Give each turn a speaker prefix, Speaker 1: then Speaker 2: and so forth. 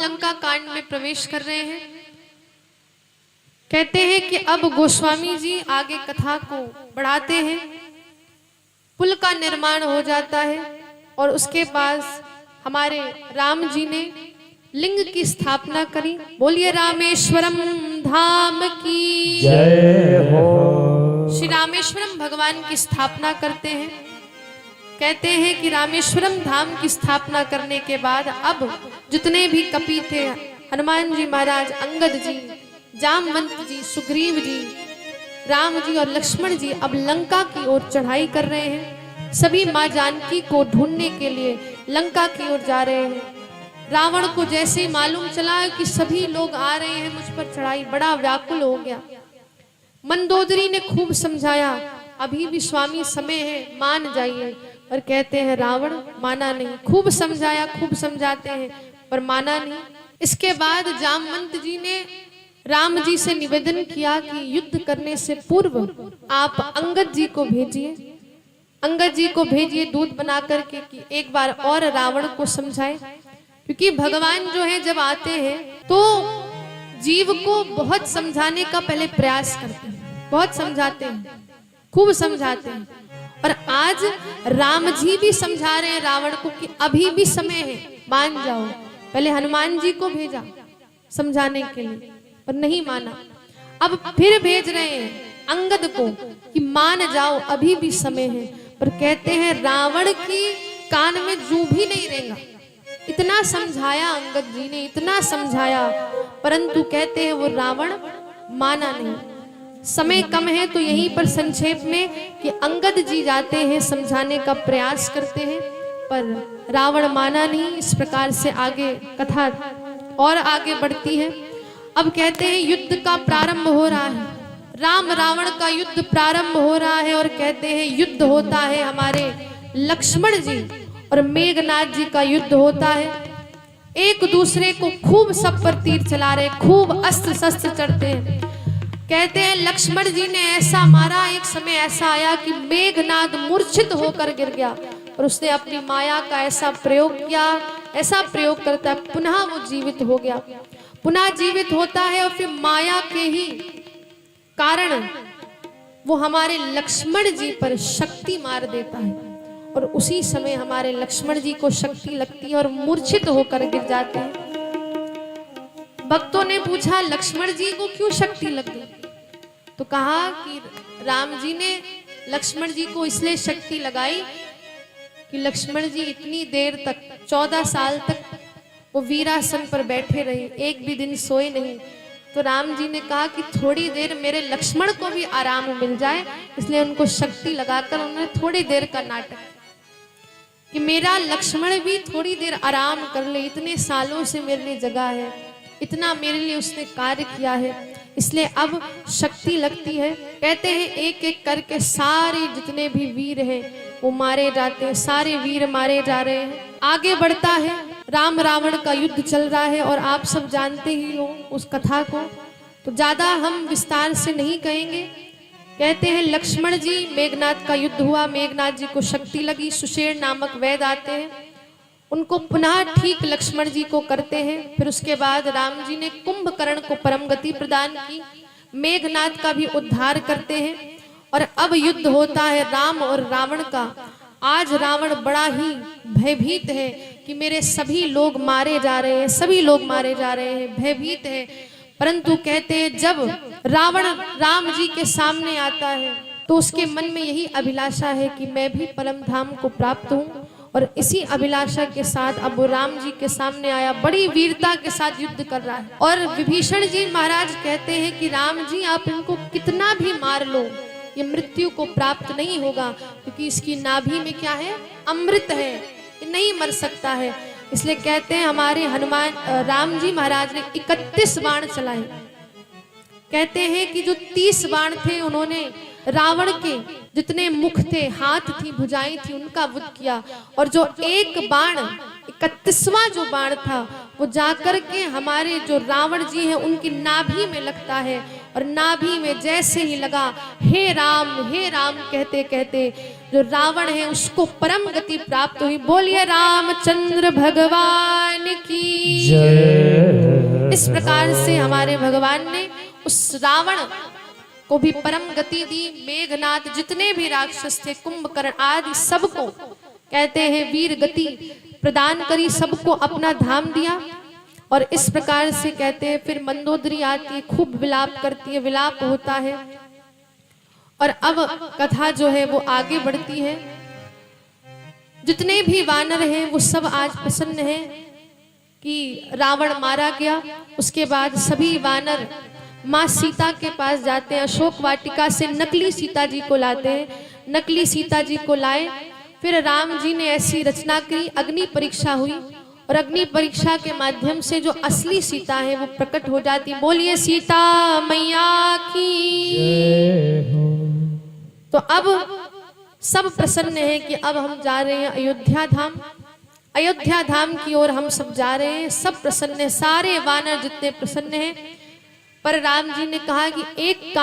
Speaker 1: लंका कांड में प्रवेश कर रहे हैं। कहते हैं कि अब गोस्वामी जी आगे कथा को बढ़ाते हैं। पुल का निर्माण हो जाता है और उसके पास हमारे राम जी ने लिंग की स्थापना करी। बोलिए रामेश्वरम धाम की
Speaker 2: जय हो।
Speaker 1: श्री रामेश्वरम भगवान की स्थापना करते हैं। कहते हैं कि रामेश्वरम धाम की स्थापना करने के बाद अब जितने भी कपि थे, हनुमान जी महाराज, अंगद जी, जामवंत जी, सुग्रीव जी, राम जी और लक्ष्मण जी अब लंका की ओर चढ़ाई कर रहे हैं। सभी माँ जानकी को ढूंढने के लिए लंका की ओर जा रहे हैं। रावण को जैसे ही मालूम चला कि सभी लोग आ रहे हैं मुझ पर चढ़ाई, बड़ा व्याकुल हो गया। मंदोदरी ने खूब समझाया, अभी भी स्वामी समय है, मान जाइए, और कहते हैं रावण माना नहीं। खूब समझाया, खूब समझाते हैं पर माना नहीं। इसके बाद जामवंत जी ने राम जी से निवेदन किया कि युद्ध करने से पूर्व आप अंगद जी को भेजिए, अंगद जी को भेजिए दूध बना करके कि एक बार और रावण को समझाए। क्योंकि भगवान जो है जब आते हैं तो जीव को बहुत समझाने का पहले प्रयास करते हैं, बहुत समझाते हैं, खूब समझाते हैं। और आज राम जी भी समझा रहे हैं रावण को कि अभी भी समय है, मान जाओ। पहले हनुमान जी को भेजा समझाने के लिए पर नहीं माना, अब फिर भेज रहे हैं अंगद को कि मान जाओ, अभी भी समय है। पर कहते हैं रावण की कान में जू भी नहीं रहेगा। इतना समझाया अंगद जी ने, इतना समझाया, परंतु कहते हैं वो रावण माना नहीं। समय कम है तो यहीं पर संक्षेप में कि अंगद जी जाते हैं, समझाने का प्रयास करते हैं पर रावण माना नहीं। इस प्रकार से आगे कथा और आगे बढ़ती है। अब कहते हैं युद्ध का प्रारंभ हो रहा है, राम रावण का युद्ध प्रारंभ हो रहा है। और कहते हैं युद्ध होता है, हमारे लक्ष्मण जी और मेघनाथ जी का युद्ध होता है। एक दूसरे को खूब सब पर तीर चला रहे, खूब अस्त्र शस्त्र चढ़ते हैं। कहते हैं लक्ष्मण जी ने ऐसा मारा, एक समय ऐसा आया कि मेघनाद मूर्छित होकर गिर गया और उसने अपनी माया का ऐसा प्रयोग किया, ऐसा प्रयोग करता है, पुनः वो जीवित हो गया। पुनः जीवित होता है और फिर माया के ही कारण वो हमारे लक्ष्मण जी पर शक्ति मार देता है। और उसी समय हमारे लक्ष्मण जी को शक्ति लगती है और मूर्छित होकर गिर जाते हैं। भक्तों ने पूछा लक्ष्मण जी को क्यों शक्ति लग गई? तो कहा कि राम जी ने लक्ष्मण जी को इसलिए शक्ति लगाई कि लक्ष्मण जी इतनी देर तक 14 साल तक वो वीरासन पर बैठे रहे, एक भी दिन सोए नहीं। तो राम जी ने कहा कि थोड़ी देर मेरे लक्ष्मण को भी आराम मिल जाए, इसलिए उनको शक्ति लगाकर उन्होंने थोड़ी देर का नाटक कि मेरा लक्ष्मण भी थोड़ी देर आराम कर ले, इतने सालों से मेरे लिए जगा है, इतना मेरे लिए उसने कार्य किया है, इसलिए अब शक्ति लगती है। कहते हैं एक एक करके सारे जितने भी वीर हैं वो मारे जाते हैं, सारे वीर मारे जा रहे हैं। आगे बढ़ता है, राम रावण का युद्ध चल रहा है और आप सब जानते ही हो उस कथा को, तो ज्यादा हम विस्तार से नहीं कहेंगे। कहते हैं लक्ष्मण जी मेघनाथ का युद्ध हुआ, मेघनाथ जी को शक्ति लगी, सुषेण नामक वैद्य आते हैं, उनको पुनः ठीक लक्ष्मण जी को करते हैं। फिर उसके बाद राम जी ने कुंभकर्ण को परम गति प्रदान की, मेघनाथ का भी उद्धार करते हैं। और अब युद्ध होता है राम और रावण का। आज रावण बड़ा ही भयभीत है कि मेरे सभी लोग मारे जा रहे हैं, सभी लोग मारे जा रहे हैं, भयभीत है। परंतु कहते हैं जब रावण राम जी के सामने आता है तो उसके मन में यही अभिलाषा है कि मैं भी परम धाम को प्राप्त हूँ। और इसी अभिलाषा के साथ अब वो राम जी के सामने आया, बड़ी वीरता के साथ युद्ध कर रहा है। और विभीषण जी महाराज कहते हैं कि राम जी आप इनको कितना भी मार लो, ये मृत्यु को प्राप्त नहीं होगा, क्योंकि इसकी नाभि में क्या है, अमृत है, ये नहीं मर सकता है। इसलिए कहते हैं हमारे हनुमान राम जी महाराज ने 31 बाण चलाए। कहते हैं कि जो 30 बाण थे उन्होंने रावण के जितने मुख थे, हाथ थी, भुजाएं थी, उनका वध किया। और जो एक बाण 31वां जो बाण था वो जाकर के हमारे जो रावण जी हैं उनकी नाभि में लगता है और नाभि में जैसे ही लगा हे राम कहते कहते जो रावण है उसको परम गति प्राप्त हुई। बोलिए रामचंद्र भगवान की जय। इस प्रकार से हमारे भगवान ने उस रावण को भी परम गति दी। मेघनाथ जितने भी राक्षस थे, कुंभकर्ण आदि सबको कहते हैं वीर गति प्रदान करी, सबको अपना धाम दिया। और इस प्रकार से कहते हैं फिर मंदोदरी आती है, खूब विलाप करती है, विलाप होता है। और अब कथा जो है वो आगे बढ़ती है। जितने भी वानर हैं वो सब आज प्रसन्न हैं कि रावण मारा गया। उसके बाद सभी वानर माँ सीता के पास जाते हैं, अशोक वाटिका से नकली सीता जी को लाते हैं। नकली सीता जी को लाए, फिर राम जी ने ऐसी रचना की, अग्नि परीक्षा हुई और अग्नि परीक्षा के माध्यम से जो असली सीता है वो प्रकट हो जाती। बोलिए सीता मैया की। तो अब सब प्रसन्न है कि अब हम जा रहे हैं अयोध्या धाम। अयोध्या धाम की ओर हम सब जा रहे हैं, सब प्रसन्न है, सारे वानर जितने प्रसन्न हैं। पर राम जी ने कहा कि एक